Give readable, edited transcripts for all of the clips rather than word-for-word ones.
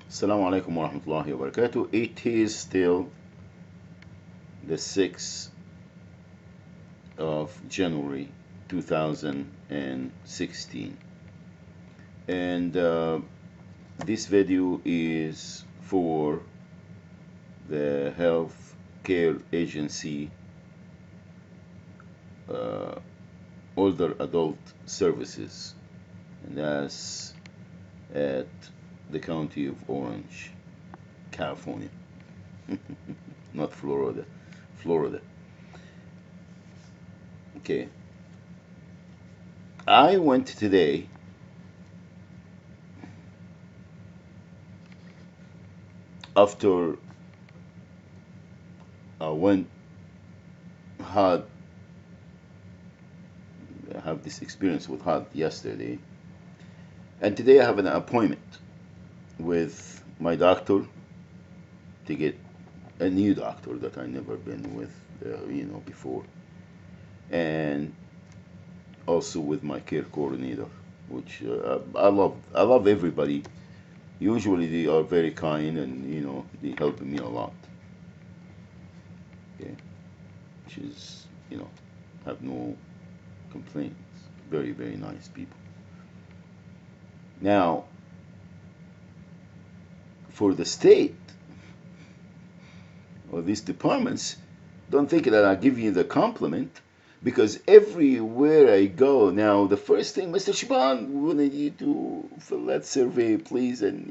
Assalamu alaikum wa rahmatullahi wa barakatuh. It is still the 6th of January 2016. And this video is for the Health Care Agency uh, Older Adult Services. And that's at the county of Orange, California, not Florida. Florida. Okay. I went today after I went had have this experience with HUD yesterday, and today I have an appointment with my doctor to get a new doctor that I never been with, before, and also with my care coordinator, which I love. I love everybody. Usually they are very kind and they help me a lot. Okay, which is have no complaints. Very very nice people. Now for the state or these departments, don't think that I give you the compliment because everywhere I go now, the first thing, Mr. Shaban, we need you to fill that survey, please, and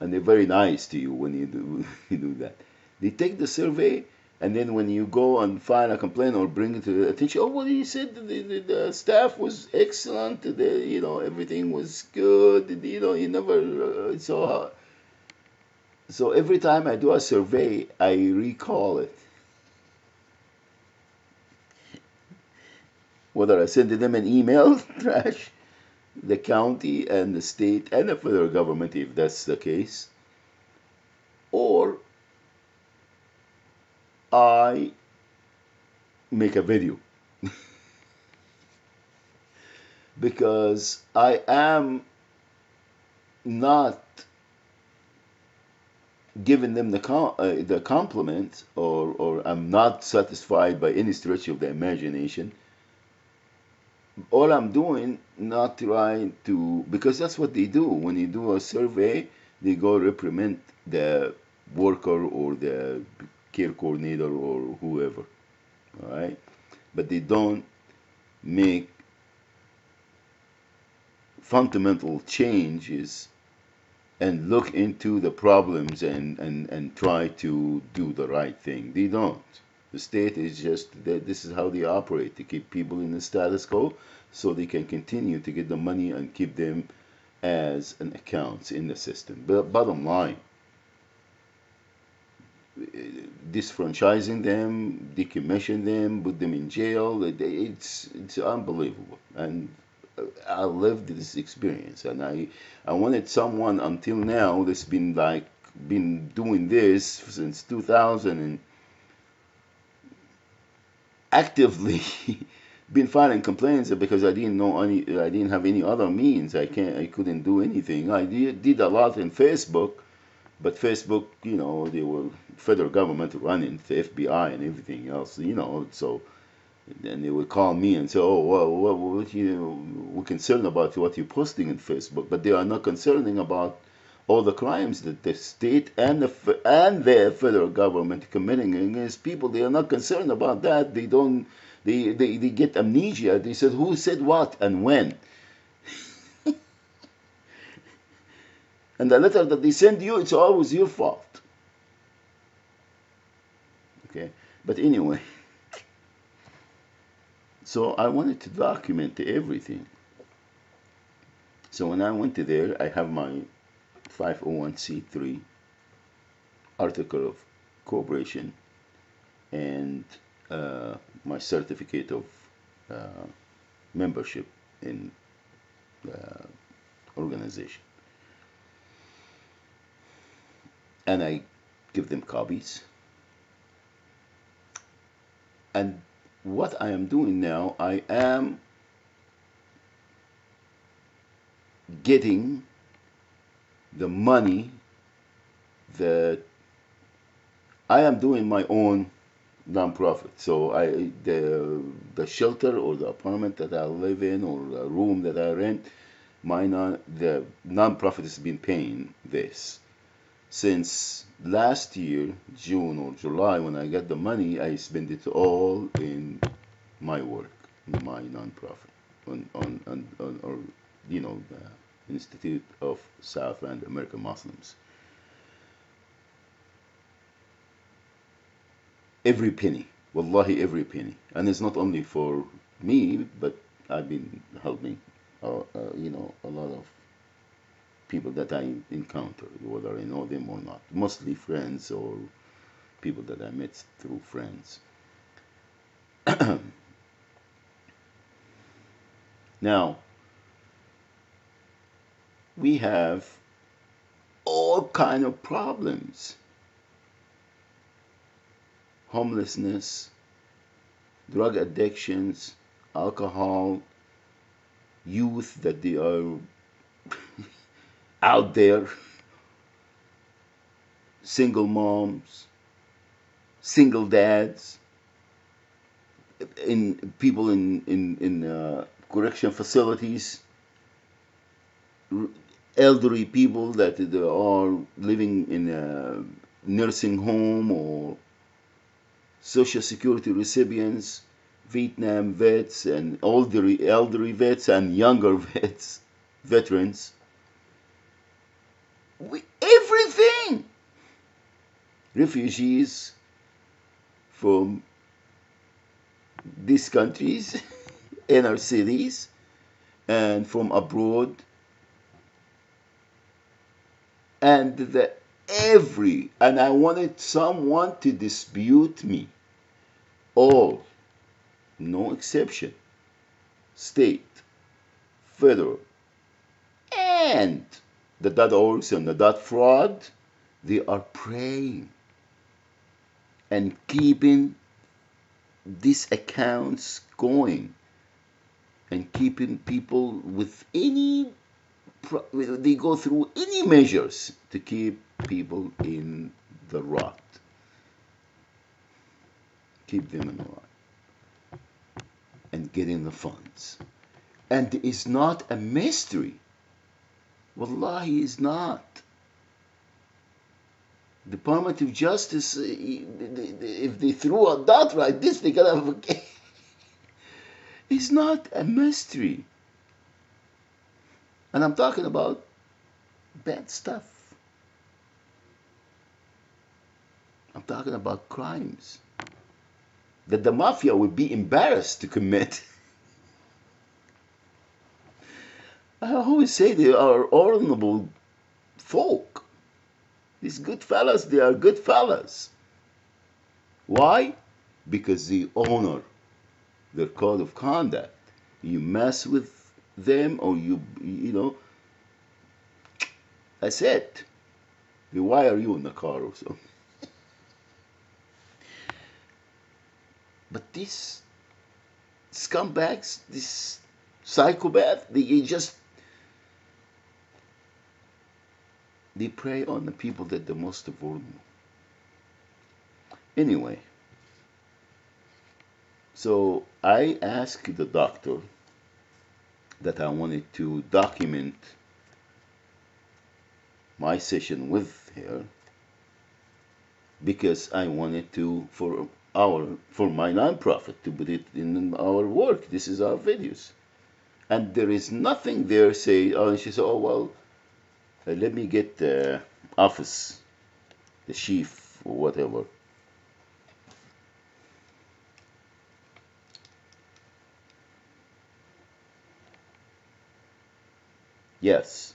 they're very nice to you when you do you do that. They take the survey, and then when you go and file a complaint or bring it to the attention, oh, well, he said the staff was excellent, everything was good, you never so every time I do a survey, I recall it. Whether I send them an email, trash the county and the state and the federal government, if that's the case, or I make a video because I am not giving them the compliment, or I'm not satisfied by any stretch of the imagination. All I'm doing, not trying to, because that's what they do when you do a survey. They go reprimand the worker or the care coordinator or whoever, all right? But they don't make fundamental changes and look into the problems and try to do the right thing. They don't. The state is just that this is how they operate, to keep people in the status quo so they can continue to get the money and keep them as an accounts in the system. But bottom line, disfranchising them, decommission them, put them in jail, it's unbelievable. And I lived this experience, and I wanted someone until now that's been doing this since 2000 and actively been filing complaints because I didn't have any other means. I couldn't do anything. I did a lot in Facebook, but Facebook, they were federal government running the FBI and everything else, so then they would call me and say, "Oh, well, we're concerned about what you're posting in Facebook," but they are not concerning about all the crimes that the state and the federal government committing against people. They are not concerned about that. They don't. They get amnesia. They said who said what and when, and the letter that they send you, it's always your fault. Okay, but anyway, so I wanted to document everything. So when I went to there, I have my 501c3 article of corporation and my certificate of uh, membership in the organization. And I give them copies. And what I am doing now, I am getting the money that I am doing my own nonprofit. So the shelter or the apartment that I live in or the room that I rent, the nonprofit has been paying this since last year, June or July. When I get the money, I spend it all in my work, in my nonprofit, on or the Institute of Southland American Muslims. Every penny, wallahi, every penny, and it's not only for me, but I've been helping, a lot of people that I encounter, whether I know them or not, mostly friends or people that I met through friends. Now, we have all kind of problems: homelessness, drug addictions, alcohol, youth that they are out there, single moms, single dads, in people in correction facilities, elderly people that they are living in a nursing home, or social security recipients, Vietnam vets, and elderly vets and younger veterans. Everything. Refugees from these countries, inner cities, and from abroad, and and I wanted someone to dispute me. All, no exception, state, federal, and the .orgs and the .fraud, they are praying and keeping these accounts going and keeping people with they go through any measures to keep people in the rot, keep them in the rot, and getting the funds. And it's not a mystery. Wallahi, it's not. Department of Justice, if they threw a dot like this, they gotta have a case. It's not a mystery. And I'm talking about bad stuff. I'm talking about crimes that the mafia would be embarrassed to commit. I always say they are honorable folk. These good fellas, they are good fellas. Why? Because they honor their code of conduct. You mess with them, or that's it. They wire you in the car or so. But these scumbags, this psychopath, they prey on the people that the most vulnerable. Anyway, so I asked the doctor that I wanted to document my session with her, because I wanted to, for my nonprofit, to put it in our work. This is our videos, and there is nothing there say. Oh, and she said, "Oh well, let me get the office, the chief or whatever." Yes,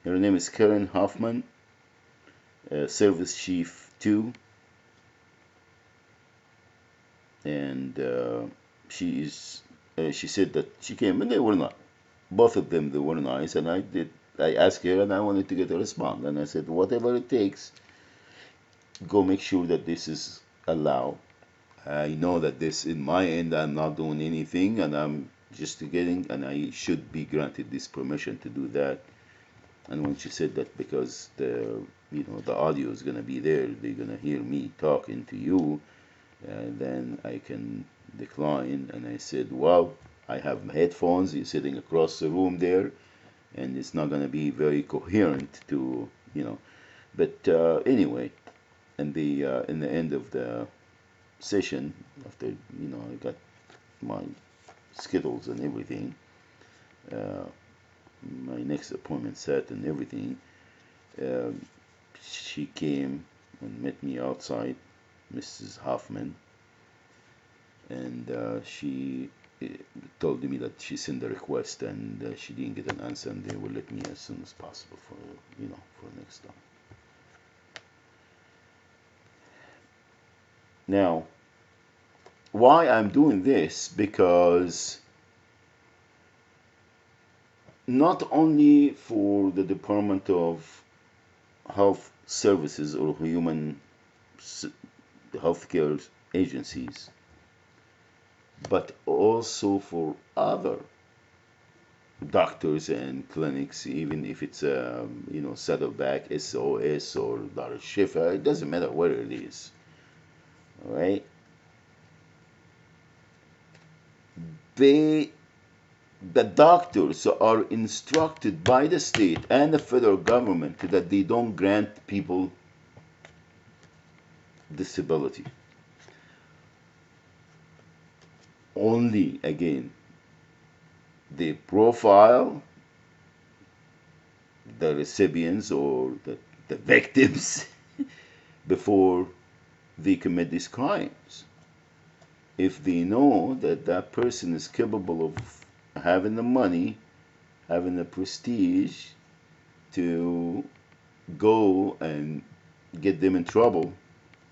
her name is Karen Hoffman, Service Chief 2, and she is. She said that she came, and they were not. Both of them, they were nice, and I asked her, and I wanted to get a response, and I said, whatever it takes, go make sure that this is allowed. I know that this, in my end, I'm not doing anything, and I'm just getting, and I should be granted this permission to do that. And when she said that because the audio is gonna be there, they're gonna hear me talking to you, then I can decline. And I said, well, I have headphones. You're sitting across the room there, and it's not gonna be very coherent to But anyway, in the end of the session, after I got my Skittles and everything, uh, my next appointment set and everything. She came and met me outside, Mrs. Hoffman, and she told me that she sent a request and she didn't get an answer, and they will let me as soon as possible for next time. Now, why I'm doing this? Because not only for the Department of Health Services or human healthcare agencies, but also for other doctors and clinics, even if it's Saddleback, SOS, or Dar Shifa, it doesn't matter where it is. All right, the doctors are instructed by the state and the federal government that they don't grant people disability. Only, again, they profile the recipients or the victims before they commit these crimes. If they know that that person is capable of having the money, having the prestige to go and get them in trouble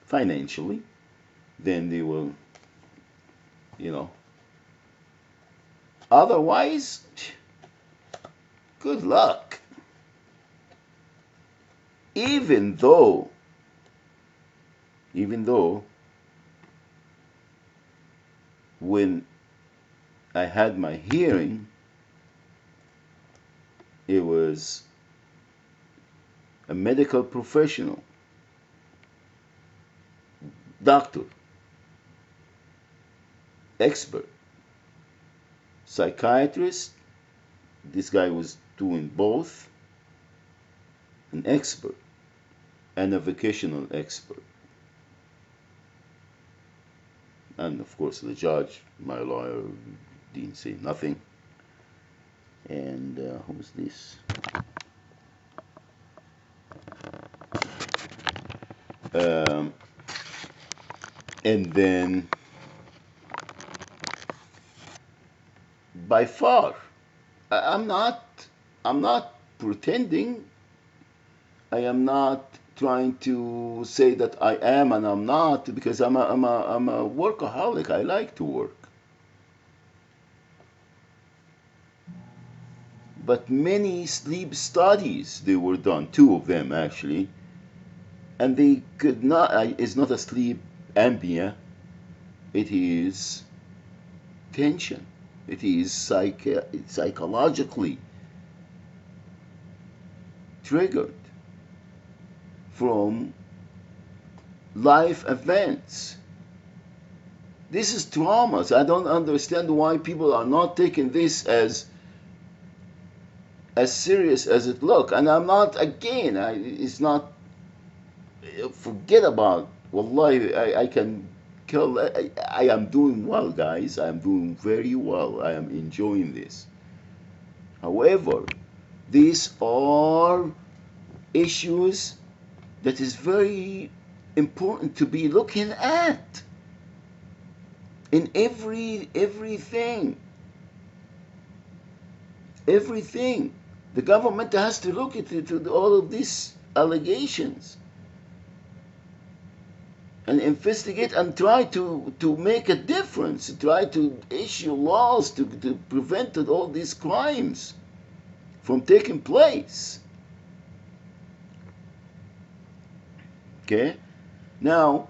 financially, then they will, Otherwise, good luck. Even though when I had my hearing, it was a medical professional, doctor, expert, psychiatrist. This guy was doing both, an expert and a vocational expert. And of course, the judge, my lawyer, didn't say nothing. And who's this? And then, by far, I'm not pretending. I am not trying to say that I am and I'm not, because I'm a workaholic. I like to work. But many sleep studies, they were done, 2 of them actually, and they could not. It's not a sleep apnea. It is tension. It is psychologically triggered from life events. This is traumas. I don't understand why people are not taking this as serious as it looks. And I'm not, again, it's not, forget about, wallahi, I can kill, I am doing well, guys. I am doing very well. I am enjoying this. However, these are issues that is very important to be looking at in everything. The government has to look at all of these allegations and investigate and try to make a difference, try to issue laws to prevent all these crimes from taking place. Okay? Now,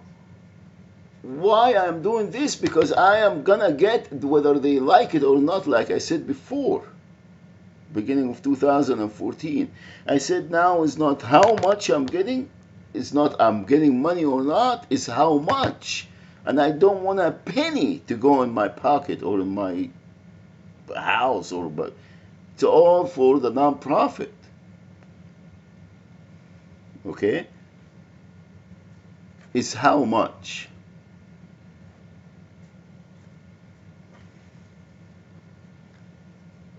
why I'm doing this? Because I am gonna get, whether they like it or not, like I said before, beginning of 2014. I said now is not how much I'm getting, it's not I'm getting money or not, it's how much. And I don't want a penny to go in my pocket or in my house, or but it's all for the nonprofit. Okay? It's how much.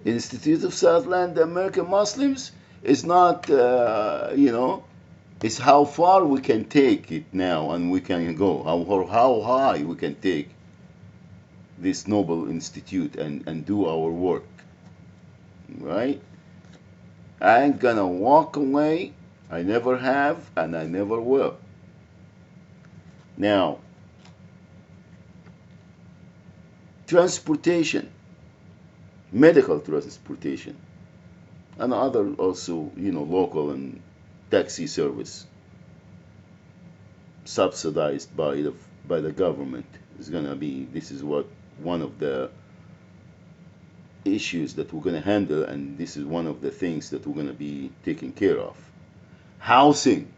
Institute of Southland American Muslims is not, it's how far we can take it now, and we can go, how high we can take this noble institute and do our work, right? I ain't gonna walk away. I never have, and I never will. Now, transportation, medical transportation, and other also, local and taxi service subsidized by the government is gonna be. This is what one of the issues that we're gonna handle, and this is one of the things that we're gonna be taking care of. Housing,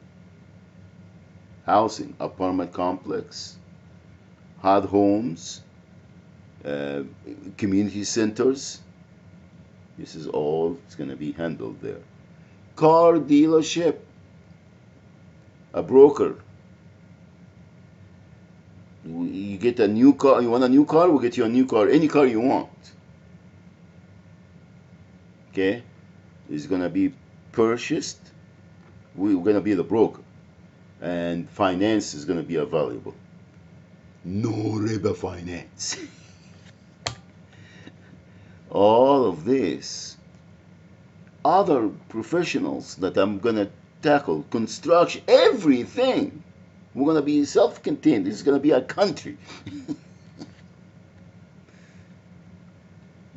apartment complex, hot homes, community centers. This is all it's going to be handled there. Car dealership, a broker. You get a new car, you want a new car, we'll get you a new car, any car you want. Okay? It's going to be purchased. We're going to be the broker. And finance is going to be available. No riba finance. All of this. Other professionals that I'm going to tackle, construction, everything. We're going to be self-contained. This is going to be a country.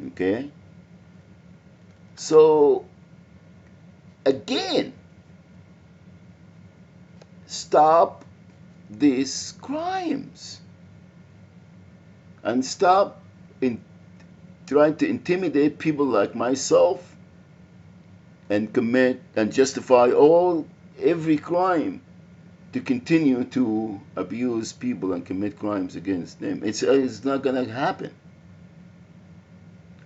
Okay? So, again, stop these crimes and stop trying to intimidate people like myself and commit and justify every crime to continue to abuse people and commit crimes against them. It's not gonna happen.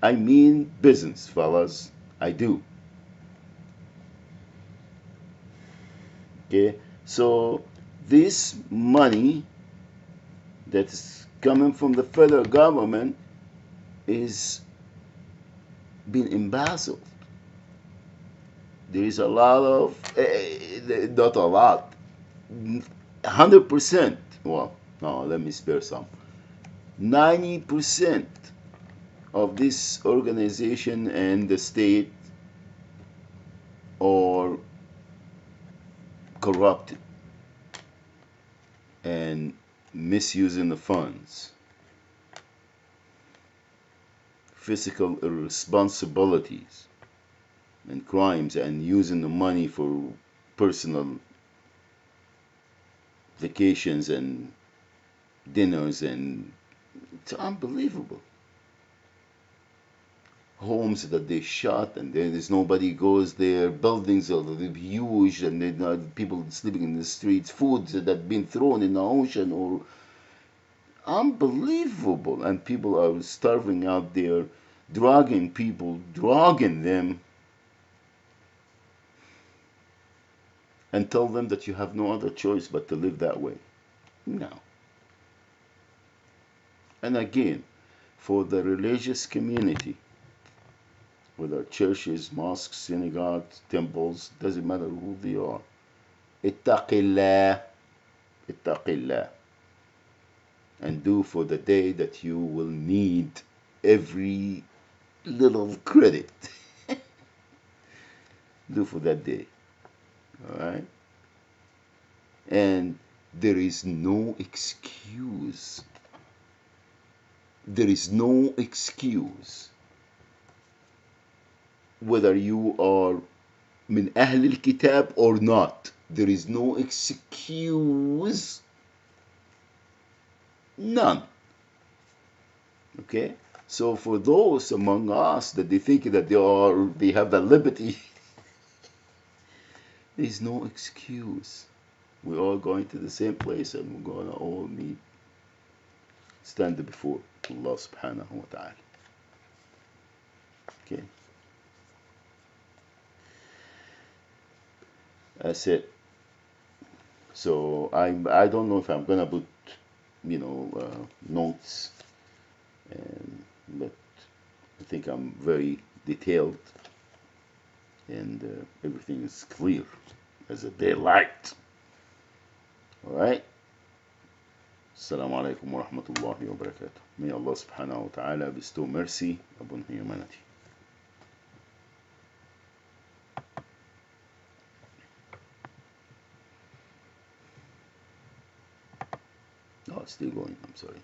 I mean business, fellas. I do. Okay? So this money that's coming from the federal government is being embezzled. There is a lot of, not a lot, 100%, well, no, let me spare some. 90% of this organization and the state are corrupted and misusing the funds. Physical irresponsibilities and crimes, and using the money for personal vacations and dinners, and it's unbelievable. Homes that they shot and there's nobody goes there, buildings are huge and people sleeping in the streets, foods that have been thrown in the ocean, or unbelievable, and people are starving out there, drugging people, drugging them, and tell them that you have no other choice but to live that way. No. And again, for the religious community, whether churches, mosques, synagogues, temples, doesn't matter who they are, ittaqillah, ittaqillah, and do for the day that you will need every little credit. Do for that day. All right? And there is no excuse. There is no excuse. Whether you are min Ahl al-Kitab or not, there is no excuse. None. Okay? So for those among us that they think that they have the liberty, there's no excuse. We're all going to the same place and we're gonna all meet, stand before Allah subhanahu wa ta'ala. Okay. That's it. So I don't know if I'm gonna put, notes, and but I think I'm very detailed, and everything is clear as a daylight. All right. Assalamu alaikum wa rahmatullahi wa barakatuh. May Allah subhanahu wa ta'ala bestow mercy upon humanity. Oh, it's still going. I'm sorry.